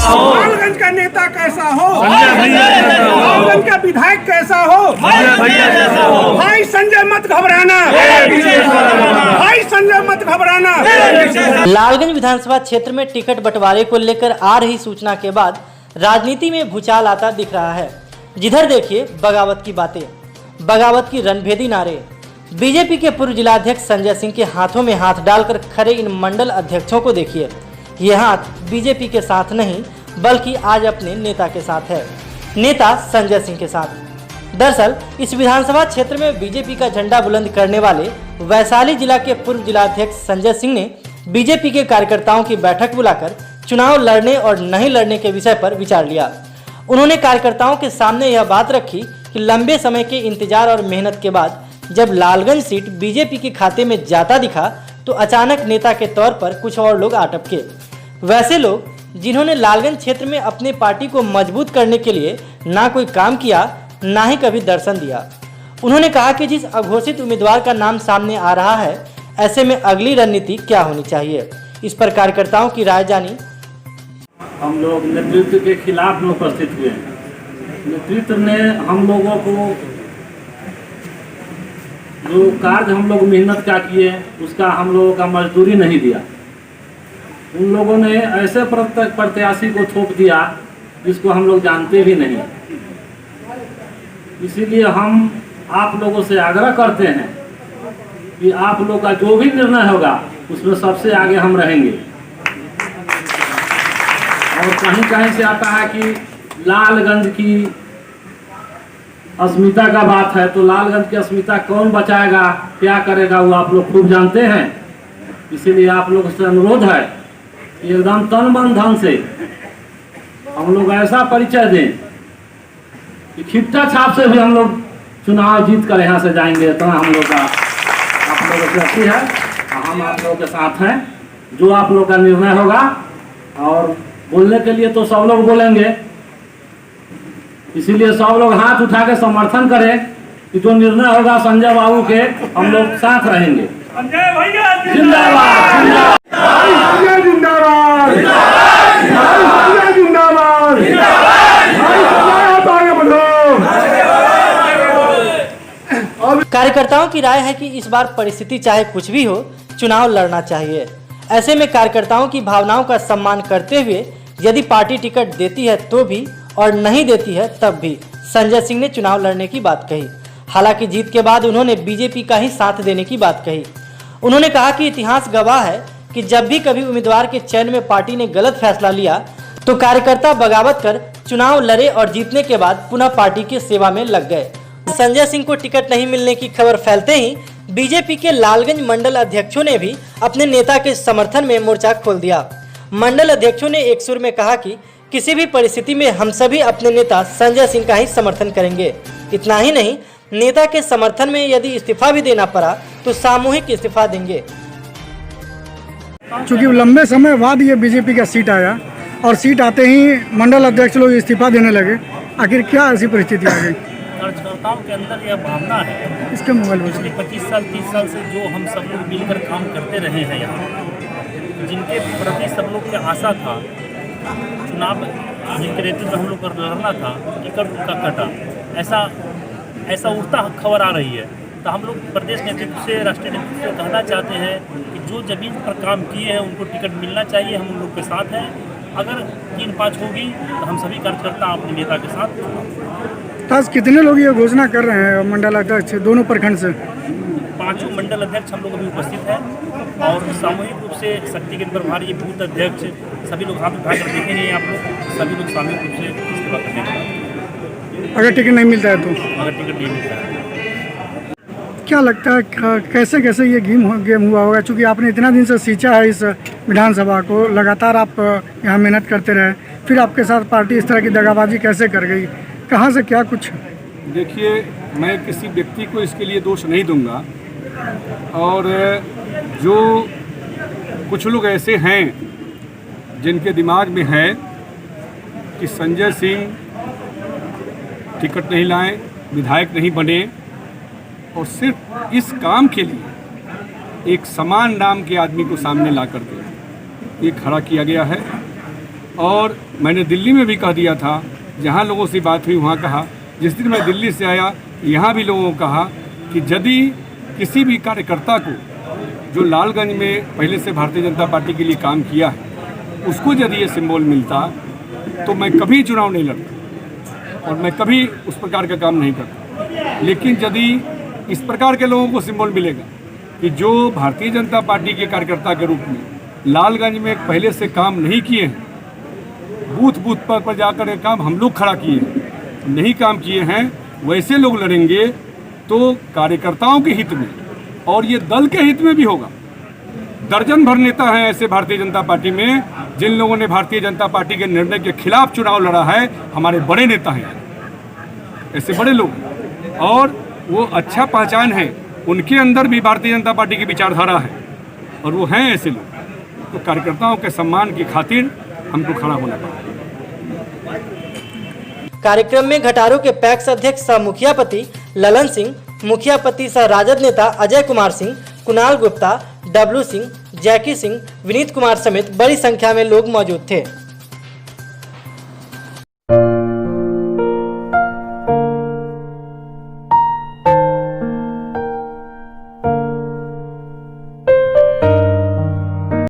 लालगंज का नेता कैसा हो, लालगंज का विधायक कैसा हो, भाई संजय मत घबराना, भाई संजय मत घबराना। लालगंज विधानसभा क्षेत्र में टिकट बंटवारे को लेकर आ रही सूचना के बाद राजनीति में भूचाल आता दिख रहा है। जिधर देखिए बगावत की बातें, बगावत की रणभेदी नारे। बीजेपी के पूर्व जिलाध्यक्ष संजय सिंह के हाथों में हाथ डालकर खड़े इन मंडल अध्यक्षों को देखिए। ये हाथ बीजेपी के साथ नहीं बल्कि आज अपने नेता के साथ है, नेता संजय सिंह के साथ। दरअसल इस विधानसभा क्षेत्र में बीजेपी का झंडा बुलंद करने वाले वैशाली जिला के पूर्व जिलाध्यक्ष संजय सिंह ने बीजेपी के कार्यकर्ताओं की बैठक बुलाकर चुनाव लड़ने और नहीं लड़ने के विषय पर विचार लिया। उन्होंने कार्यकर्ताओं के सामने यह बात रखी कि लंबे समय के इंतजार और मेहनत के बाद जब लालगंज सीट बीजेपी के खाते में जाता दिखा तो अचानक नेता के तौर पर कुछ और लोग आ टपके। वैसे लोग जिन्होंने लालगंज क्षेत्र में अपने पार्टी को मजबूत करने के लिए ना कोई काम किया ना ही कभी दर्शन दिया। उन्होंने कहा कि जिस अघोषित उम्मीदवार का नाम सामने आ रहा है, ऐसे में अगली रणनीति क्या होनी चाहिए, इस पर कार्यकर्ताओं की राय जानी। हम लोग नेतृत्व के खिलाफ में उपस्थित हुए हैं। नेतृत्व ने हम लोगों को जो कार्य हम लोग मेहनत का किए उसका हम लोगों का मजदूरी नहीं दिया। उन लोगों ने ऐसे प्रत्याशी को थोप दिया जिसको हम लोग जानते भी नहीं। इसीलिए हम आप लोगों से आग्रह करते हैं कि आप लोग का जो भी निर्णय होगा उसमें सबसे आगे हम रहेंगे। और कहीं कहीं से आता है कि लालगंज की अस्मिता का बात है, तो लालगंज की अस्मिता कौन बचाएगा, क्या करेगा, वो आप लोग खूब जानते हैं। इसीलिए आप लोग से अनुरोध है कि एकदम तन मन धन से हम लोग ऐसा परिचय दें कि खिट्टा छाप से भी हम लोग चुनाव जीत कर यहाँ से जाएंगे। इतना हम लोग का आप लोगों से अच्छी है, हम आप लोगों के साथ हैं। जो आप लोग का निर्णय होगा, और बोलने के लिए तो सब लोग बोलेंगे, इसीलिए सब लोग हाथ उठा के समर्थन करें कि जो निर्णय होगा संजय बाबू के, हम लोग साथ रहेंगे। संजय भैया जिंदाबाद, जिंदाबाद, जिंदाबाद, कार्यकर्ताओं की राय है कि इस बार परिस्थिति चाहे कुछ भी हो, चुनाव लड़ना चाहिए। ऐसे में कार्यकर्ताओं की भावनाओं का सम्मान करते हुए यदि पार्टी टिकट देती है तो भी और नहीं देती है तब भी संजय सिंह ने चुनाव लड़ने की बात कही। हालांकि जीत के बाद उन्होंने बीजेपी का ही साथ देने की बात कही। उन्होंने कहा कि इतिहास गवाह है कि जब भी कभी उम्मीदवार के चयन में पार्टी ने गलत फैसला लिया तो कार्यकर्ता बगावत कर चुनाव लड़े और जीतने के बाद पुनः पार्टी की सेवा में लग गए। संजय सिंह को टिकट नहीं मिलने की खबर फैलते ही बीजेपी के लालगंज मंडल अध्यक्षों ने भी अपने नेता के समर्थन में मोर्चा खोल दिया। मंडल अध्यक्षों ने एक सुर में कहा कि किसी भी परिस्थिति में हम सभी अपने नेता संजय सिंह का ही समर्थन करेंगे। इतना ही नहीं, नेता के समर्थन में यदि इस्तीफा भी देना पड़ा तो सामूहिक इस्तीफा देंगे। चूँकि लंबे समय बाद ये बीजेपी का सीट आया और सीट आते ही मंडल अध्यक्ष लोग इस्तीफा देने लगे, आखिर क्या ऐसी परिस्थिति आ गई? कार्यकर्ताओं के अंदर यह भावना है, इसके मोबाइल पिछले 25 साल 30 साल से जो हम सब लोग मिलकर काम करते रहे हैं यहाँ, जिनके प्रति सब लोग की आशा था, चुनाव जिनके नेतृत्व हम लोग को लड़ना था, टिकट का कटा, ऐसा उड़ता खबर आ रही है। तो हम लोग प्रदेश नेतृत्व से, राष्ट्रीय नेतृत्व से कहना चाहते हैं कि जो जमीन पर काम किए हैं उनको टिकट मिलना चाहिए। हम उन लोग के साथ हैं। अगर 3-5 होगी तो हम सभी कार्यकर्ता अपने नेता के साथ। आज कितने लोग ये घोषणा कर रहे हैं मंडल अध्यक्ष दोनों प्रखंड से? 5 मंडल अध्यक्ष हम लोग अभी उपस्थित हैं और सामूहिक रूप से शक्ति केंद्र प्रभारी, बूथ अध्यक्ष, सभी लोग हाथ उठाकर देखेंगे। आप लोग सभी लोग सामूहिक रूप से इस्तीफा करेंगे अगर टिकट नहीं मिलता है तो। अगर टिकट नहीं मिलता है क्या लगता है कैसे कैसे ये गेम हुआ होगा? चूँकि आपने इतना दिन से सींचा है इस विधानसभा को, लगातार आप यहाँ मेहनत करते रहे, फिर आपके साथ पार्टी इस तरह की दगाबाजी कैसे कर गई? कहाँ से क्या कुछ? देखिए, मैं किसी व्यक्ति को इसके लिए दोष नहीं दूंगा, और जो कुछ लोग ऐसे हैं जिनके दिमाग में है कि संजय सिंह टिकट नहीं लाए, विधायक नहीं बने, और सिर्फ इस काम के लिए एक समान नाम के आदमी को सामने ला कर के ये खड़ा किया गया है। और मैंने दिल्ली में भी कह दिया था, जहाँ लोगों से बात हुई वहाँ कहा, जिस दिन मैं दिल्ली से आया यहाँ भी लोगों को कहा कि यदि किसी भी कार्यकर्ता को जो लालगंज में पहले से भारतीय जनता पार्टी के लिए काम किया है उसको यदि ये सिंबल मिलता तो मैं कभी चुनाव नहीं लड़ता और मैं कभी उस प्रकार का काम नहीं करता। लेकिन यदि इस प्रकार के लोगों को सिंबल मिलेगा कि जो भारतीय जनता पार्टी के कार्यकर्ता के रूप में लालगंज में पहले से काम नहीं किए हैं, बूथ बूथ पर जाकर ये काम हम लोग खड़ा किए हैं, नहीं काम किए हैं, वैसे लोग लड़ेंगे तो कार्यकर्ताओं के हित में और ये दल के हित में भी होगा। दर्जन भर नेता हैं ऐसे भारतीय जनता पार्टी में जिन लोगों ने भारतीय जनता पार्टी के निर्णय के खिलाफ चुनाव लड़ा है। हमारे बड़े नेता हैं ऐसे बड़े लोग और वो अच्छा पहचान है, उनके अंदर भी भारतीय जनता पार्टी की विचारधारा है और वो हैं ऐसे लोग। तो कार्यकर्ताओं के सम्मान की खातिर हमको खड़ा होना पड़ा। कार्यक्रम में घटारू के पैक्स अध्यक्ष सह मुखियापति ललन सिंह, मुखियापति सह राजद नेता अजय कुमार सिंह, कुणाल गुप्ता, डब्लू सिंह, जैकी सिंह, विनीत कुमार समेत बड़ी संख्या में लोग मौजूद थे।